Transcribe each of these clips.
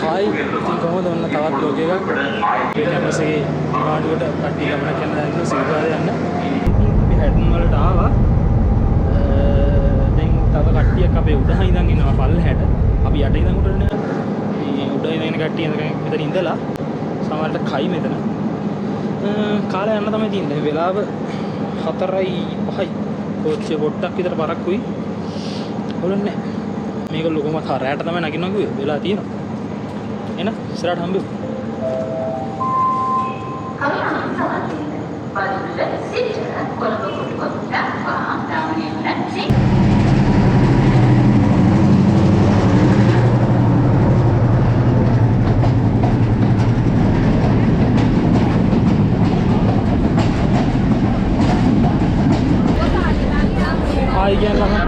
Hi ඉතින් කොහොමද ඔන්න තවත් ලෝක එකක් කැමරසේ මාඩුවට කට්ටිය ගමනක් යන දැන් සිල්වාද යන්න අපි හැඩන් වලට ආවා දැන් තව කට්ටියක් අපේ උඩ ඉඳන් ඉන්නවා පල්ලෙහාට අපි යට ඉඳන් උඩට නෑ මේ උඩ ඉඳන් කට්ටිය මෙතන ඉඳලා සමහරට කයි මෙතන කාලය යන්න තමයි තියෙන්නේ වෙලාව 4:05යි කෝච්චිය පොඩ්ඩක් විතර පරක්කුයි හොලන්නේ මේක ලොකම තරයට තමයි නගිනවා කිව්වේ වෙලා තියෙනවා එන ඉස්සරහට හම්බෙමු हाय क्या लगा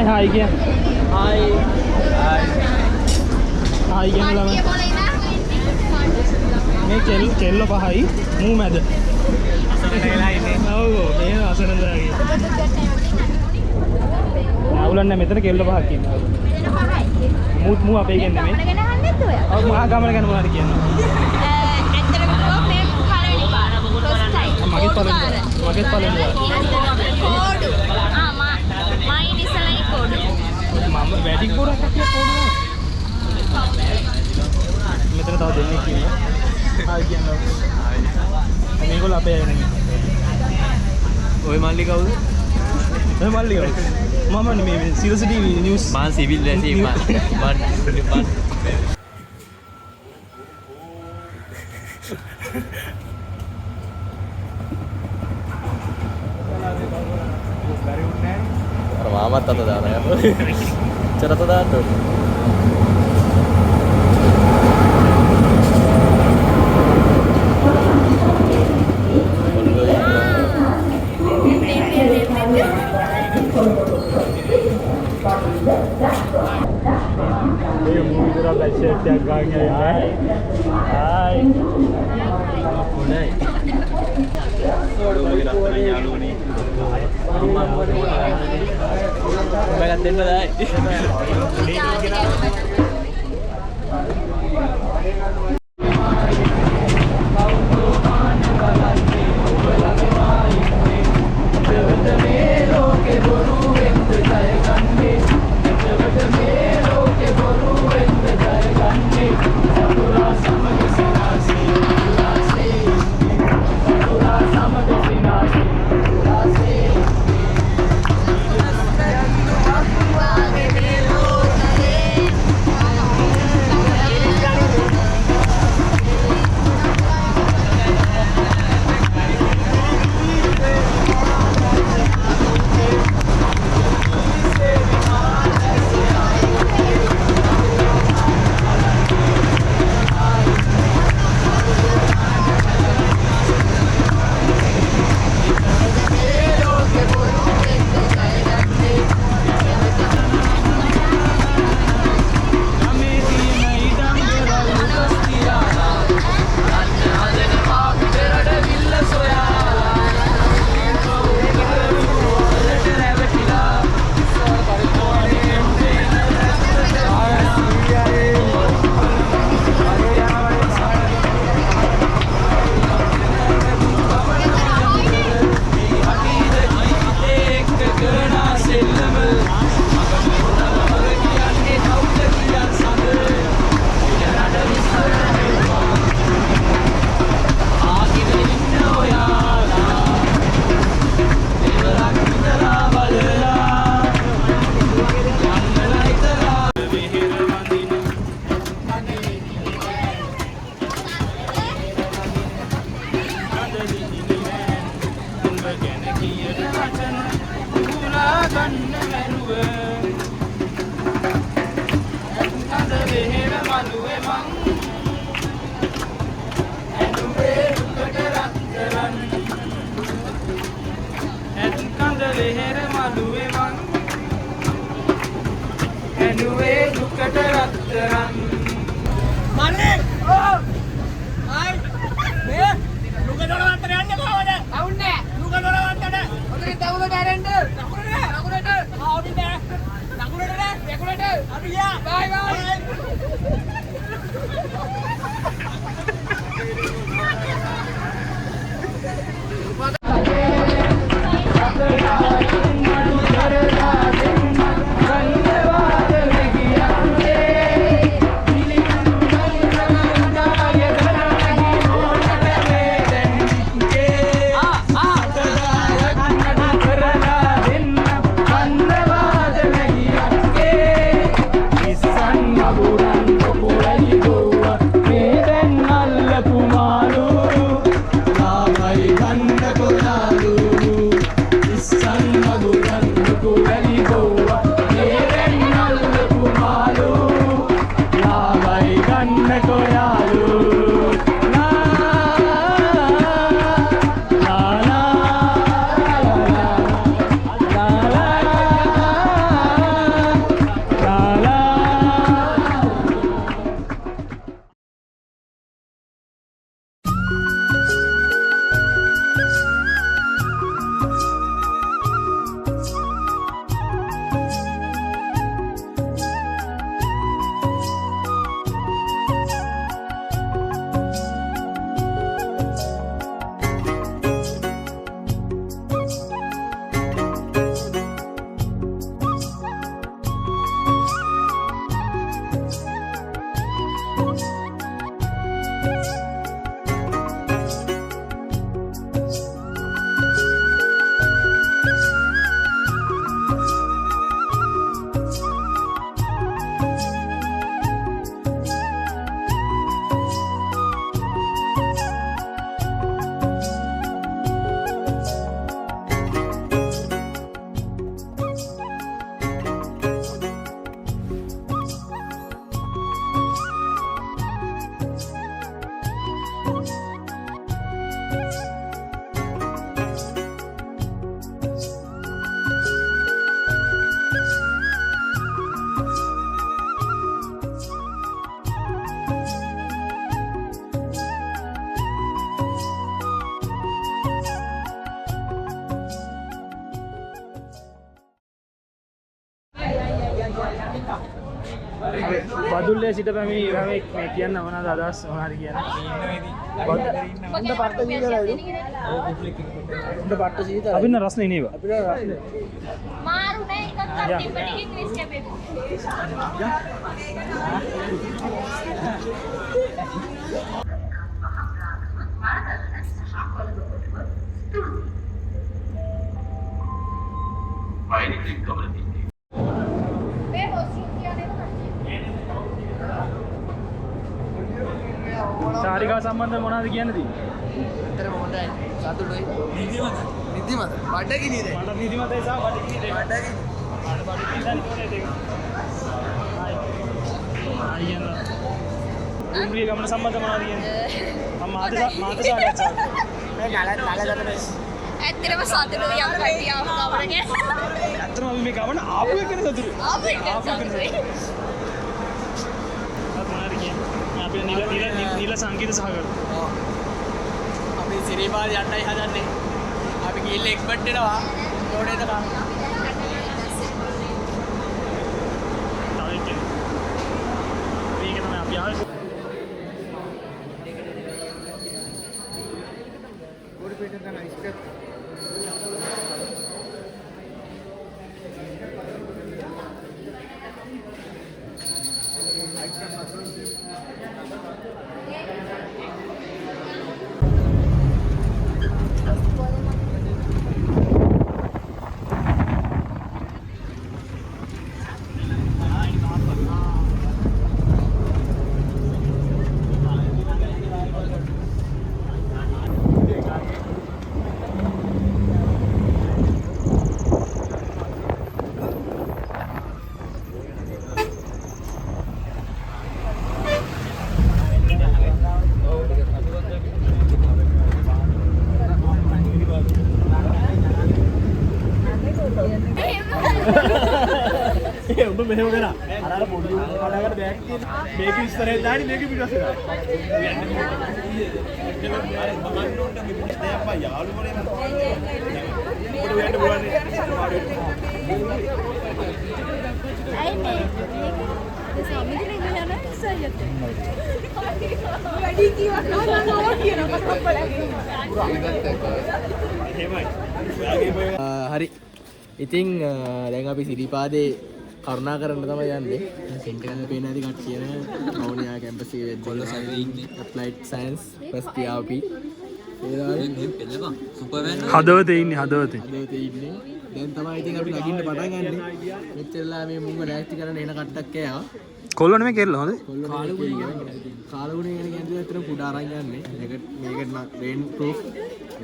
हाय क्या हाय हाय क्या लगा मैं කෙල්ල පහයි මූ මැද අසන නේලා ඉන්නේ ඔව් මේ අසන දාගේ ආවුලන්නේ මෙතන කෙල්ල පහක් ඉන්නවා මූ අපේ කියන්නේ මේ ගමන ගැන අහන්නේත් ඔය ඔව් මහා ගමන ගැන මොනවද කියන්නේ ඇත්තටම කිව්වොත් මේ පළවෙනි පාර මගේ පළවෙනි කෝඩු මයි ඉස්සලයි කෝඩු මම වැඩි කෝඩක් කටිය කෝඩු මෙතන තව දෙන්නෙක් ඉන්නවා ආයි කියනවා මේගොල්ලෝ අපේ අය නෙමෙයි ඔය මල්ලි කවුද ඔය මල්ලි කවුද මම නෙමෙයි සිරස ටීවී නිවුස් මම සිවිල් දැසි මම මාමත් අත දාන යනවා චරත දාන්න ये मूवी जरा अच्छे क्या गा गया हाय हाय नहीं सोडो लगे रास्ते में यालू नहीं मैं कहते हैं ना Bye bye. යබුරන් පොකුරයි ගොව්ව මේ දැන් අල්ලපු මාළු ලාමයි ගන්න කොලාලු ඉස්සන් යබුරන් පොකුරයි ගොව්ව මේ දැන් අල්ලපු මාළු ලාමයි ගන්න කොලාලු බදුල්ලේ සිට පැමිණි ඉරාමෙක් මේ කියන්න මොනවද අදහස් මොනවද කියන්නේ උන්ට පට්ට සීතලයි උන්ට පට්ට සීතලයි අපින්න රස්නේ නේව අපිට රස්නේ මාරු නේ එකක් තිබ්බට ඉංග්‍රීසි කැපේ සාරිකා සම්බන්ධ මොනවද කියන්නද? ඇත්තටම හොඳයි. සතුටුයි. නිදිමත. නිදිමත. බඩගිනි දැන්. මට නිදිමතයි සහ බඩගිනි දෙක. බඩගිනි. මට බඩගිනි දැන් කොහේ දෙක. අයියන. උඹේ ගමන සම්බන්ධ මොනවද කියන්නේ? මම මාත සාකච්ඡා. මේ ඇත්තටම සතුටුයි යම් කටියාව ගමන ගැන. ඇත්තටම අපි මේ ගමන ආපු එක ගැන සතුටුයි. ආපු එක සතුටුයි. අපි නිල සංගීත සහකරු. ඔව්. අපි සිරිපාල යන්නයි හදන්නේ. අපි ගිහිල්ලා එක්ස්පර්ට් වෙනවා. රෝඩේ තක. මේක තමයි අපි ආවේ. ගොඩ පිටින් යන ඉස්පෙත්. උඹ මෙහෙම කරා අර පොඩි කඩකට බෑග් තියෙන මේක ඉස්සරහේ දානි මේක පිටුපස්සේ දාන්න අප්පා යාළුවනේ මම පොඩි වෙන්න බලන්නේ අයි මේ සමිතිනේ ගියා නේද සයියත් වැඩි කිව්වා නෝ කියනවා හරි ඉතින් දැන් අපි සිරිපාදේ කරුණා කරන්න තමයි යන්නේ. සෙන්ටර් එකේ පේන ඇති කට්ටිය නේ. වවුනියා කැම්පස් එකේ කොල්ල සල්ලි ඉන්නේ. ඇප්ලයිඩ් සයන්ස් ෆස්ට් ඉයර් අපි. මේ පෙළපන් සුපර් වෙන්න. හදවතේ ඉන්නේ. දැන් තමයි ඉතින් අපි නගින්න පටන් ගන්නෙ. මෙච්චරලා මේ මුංග ලෑස්ති කරන්න එන කට්ටක් කෑවා. කොල්ලෝ නෙමෙයි කෙල්ල හොඳ. කාලුනේ කියන කියන්නේ අතන කුඩ අරන් යන්නේ. මේකට රේන් ප්‍රූෆ්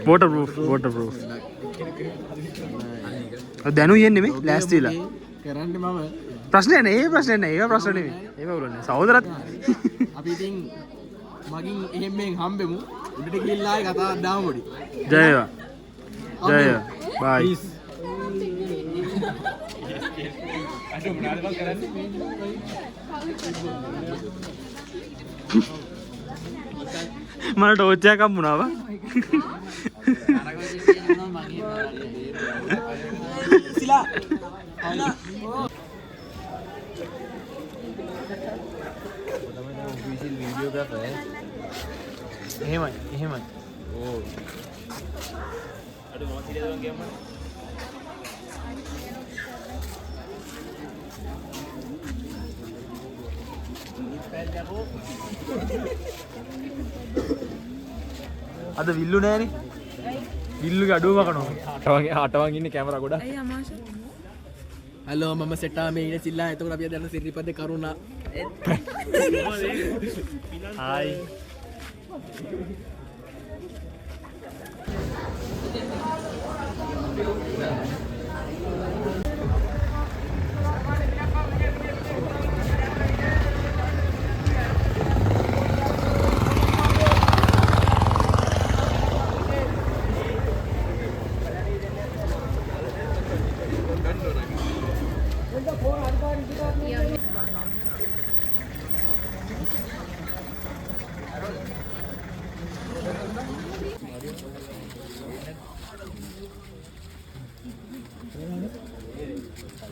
water proof. දැනු යන්නේ මේ ලෑස්තිලා. කරන්නේ මම ප්‍රශ්නේ නෑ ඒ ප්‍රශ්නේ නෑ ඒක ප්‍රශ්නේ නෙමෙයි. ඒක උලන්නේ. සහෝදරත් අපි ඉතින් මගින් එහෙම මෙන් හම්බෙමු. උඩට ගිහිල්ලා ආයි කතාවක් දාමු පොඩි. ජය වේවා. ජය වේවා. බයි. පීස්. අද මොනවද බං කරන්නේ? මට ටෝච් එකක් හම්බුණා බං. සිලා. එහෙමයි. ඕ. අද මොකක්ද කියලා ගියම අද විල්ලු නෑනේ. විල්ලුගේ අඩුවම කනවා. අටවන් ඉන්නේ කැමරා ගොඩක්. අයිය අමාශ. හලෝ මම සෙටා මේ ඉන්නේ සිල්ලා. එතකොට අපි දැන් සිරිපද කරුණා. හායි.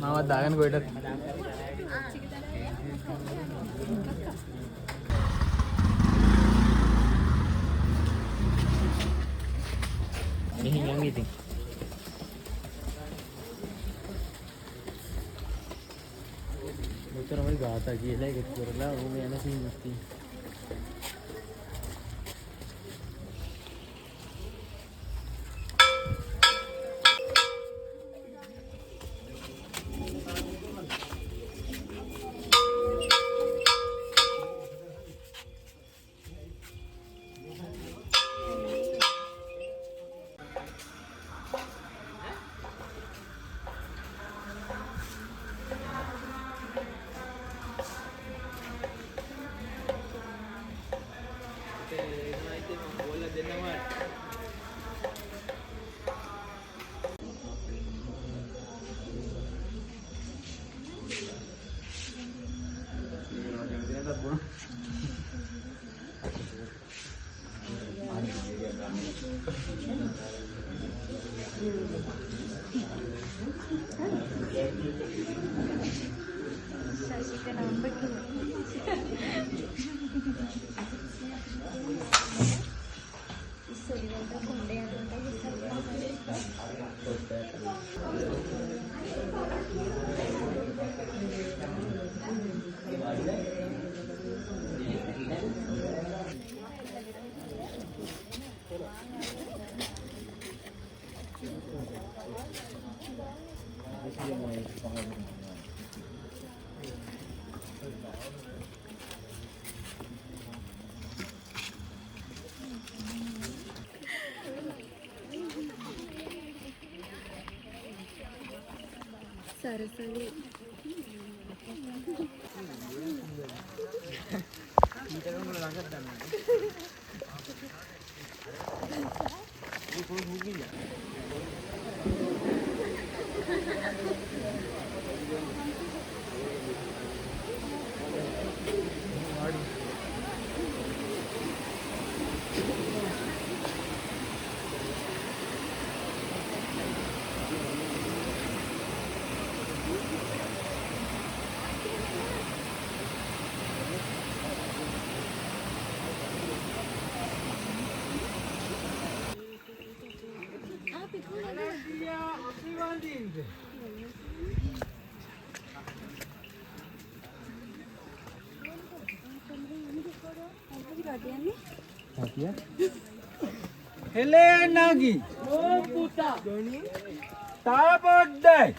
මාවත් දාගන්න කොහෙටද? මෙහෙන් යන් ඉතින්. මෙතරම්යි ගාතා කියලා එකතු කරලා ඕම යන සීන්ස් තියෙනවා. सरसरी Hele nagi. Oh puta. Taa poddai.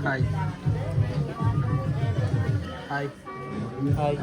Hai. Hai. Hai.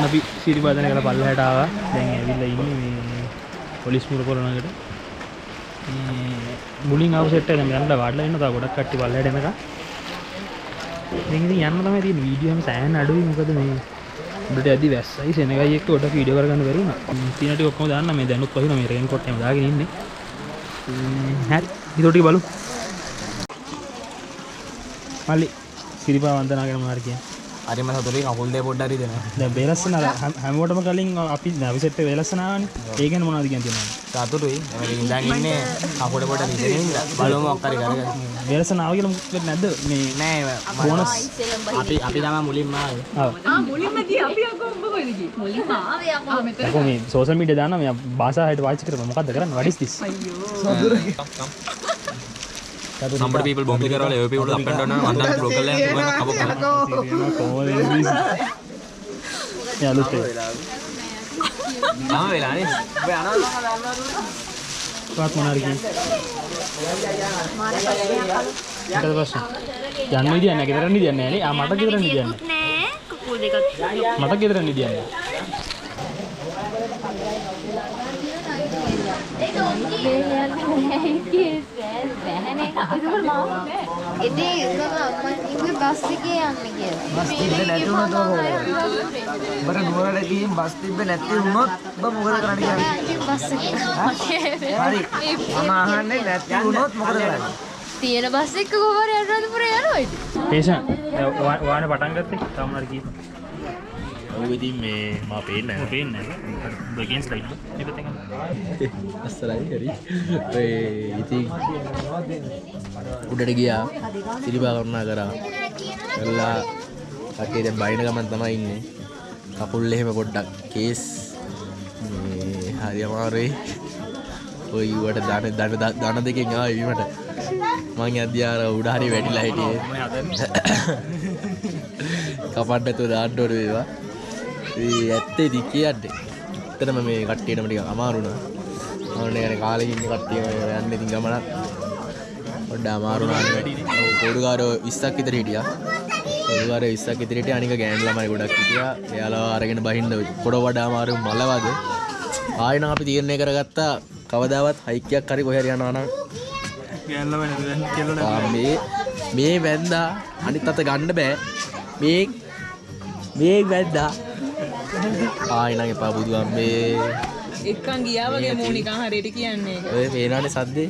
අපි සිරිබාදන කළ පල්ලහැට ආවා. දැන් ඇවිල්ලා ඉන්නේ මේ පොලිස් මුර පොළොනකට. මුලින් ආව සෙට් එක දැන් යන්න වාඩිලා ඉන්න තව ගොඩක් කට්ටිය පල්ලහැට එනකම්. දැන් ඉතින් යන්න තමයි තියෙන වීඩියෝ හැම සෑහෙන අඩුයි. මොකද මේ උඩට ඇදි වැස්සයි සෙනගයි එක්ක උඩ වීඩියෝ කරගන්න බැරි වුණා. තියෙන ටික ඔක්කොම දාන්න මේ දැනුත් වහිනවා මේ රේන් කොට් එකම දාගෙන ඉන්නේ. හරි ඊට ටික බලමු. මල්ලි සිරිපා වන්දනා ගැන මොනවද කියන්නේ? හරිම සතුටුයි කකුල් දෙක පොඩ්ඩක් හරි දෙනවා. දැන් වේලස්සන හැමෝටම කලින් අපි නැවි සෙට් එක වේලස්සන ආවනේ. ඒ ගැන මොනවද කියන්නේ? සතුටුයි. මම ඉඳන් ඉන්නේ කකුල පොඩ්ඩක් ඉඳගෙන ඉන්න. බලමු මොකක් හරි කරගන්න. වේලස්සන ආව කියලා මොකද නැද්ද? මේ නෑ බෝනස් අපි තමයි මුලින්ම ආවේ. මුලින්ම ගියේ අපි අකෝ උඹ කොහෙද ගියේ? මුලින්ම ආවේ අකෝ. මෙතන. අකෝ මේ සෝෂල් මීඩියා දානවා මේ භාෂාවට පාවිච්චි කරපුවා මොකද්ද කරන්නේ? what is this? Some people bomb කරවල ඒ people up and down වන්දන බ්ලොග් කරලා යනවා කපෝ කොහොමද යාළුත් ආ වෙලානේ ඔබ යනවා වත් මොනාරි කියන්නේ ඊට පස්සේ යන්න විදියක් නැහැ ගෙදර නිදියක් නැහැ නේ ආ මට ගෙදර නිදියක් නැහැ කුකුල් දෙකක් මට ගෙදර නිදියක් නැහැ බස් එකේ යන්නේ කියලා. බස් තිබ්බේ නැති වුණොත් ඔබ නුවරට ගිහින් බස් තිබ්බේ නැති වුණොත් ඔබ මොකද කරන්න කියන්නේ? බස් එකේ. හරි. මම අහන්නේ නැති වුණොත් මොකද කරන්නේ? තියෙන බස් එක කොහොමද අනුරාධපුර යනවා ඉතින්. පේෂන් ඔයානේ පටන් ගත්තේ තාමනර කීප ඔව් ඉතින් මේ මම පේන්නේ නැහැ. පේන්නේ නැහැ බෙගින් ස්ලයිඩ් එක තෙන් අස්සලයි හරි ඔය ඉතින් උඩට ගියා සිරිපා කරුණා කරා එල්ලා කට්ටිය දැන් බයින ගමන් තමයි ඉන්නේ කකුල් එහෙම පොඩ්ඩක් කේස් මේ හරි අමාරුයි ඔය ඌට දන දෙකෙන් ආවේ වීමට මං යද්දී ආර උඩ හරි වැටිලා හිටියේ මම හදන්නේ කපන්නතෝ දාන්න ඕනේ වේවා ඒ ඇත්තේ ඉතින් කියන්නේ ඇත්තටම මේ කට්ටියටම ටිකක් අමාරු වුණා ඕනේ يعني කාලෙක ඉන්න කට්ටිය යන්නේ ඉතින් ගමනක් පොඩ්ඩ අමාරු වුණා ඔව් පොඩුකාරෝ 20ක් විතර හිටියා පොඩුකාරෝ 20ක් විතර හිටියා අනික ගෑනු ළමයි ගොඩක් හිටියා එයාලා අරගෙන බහින්න පොඩ වඩා අමාරු මලවද ආයෙනම් අපි තීරණය කරගත්තා කවදාවත් හයික් එකක් හරි කොහේ හරි යනවා නම් ගෑන් ළමයි නේද කියලා මේ වැන්දා අනිත් අත ගන්න බෑ මේ වැන්දා ආයෙනම් එපා බුදුන් මේ එක්කන් ගියා වගේ මෝනිකා හරියට කියන්නේ ඒක. ඔය පේනවනේ සද්දේ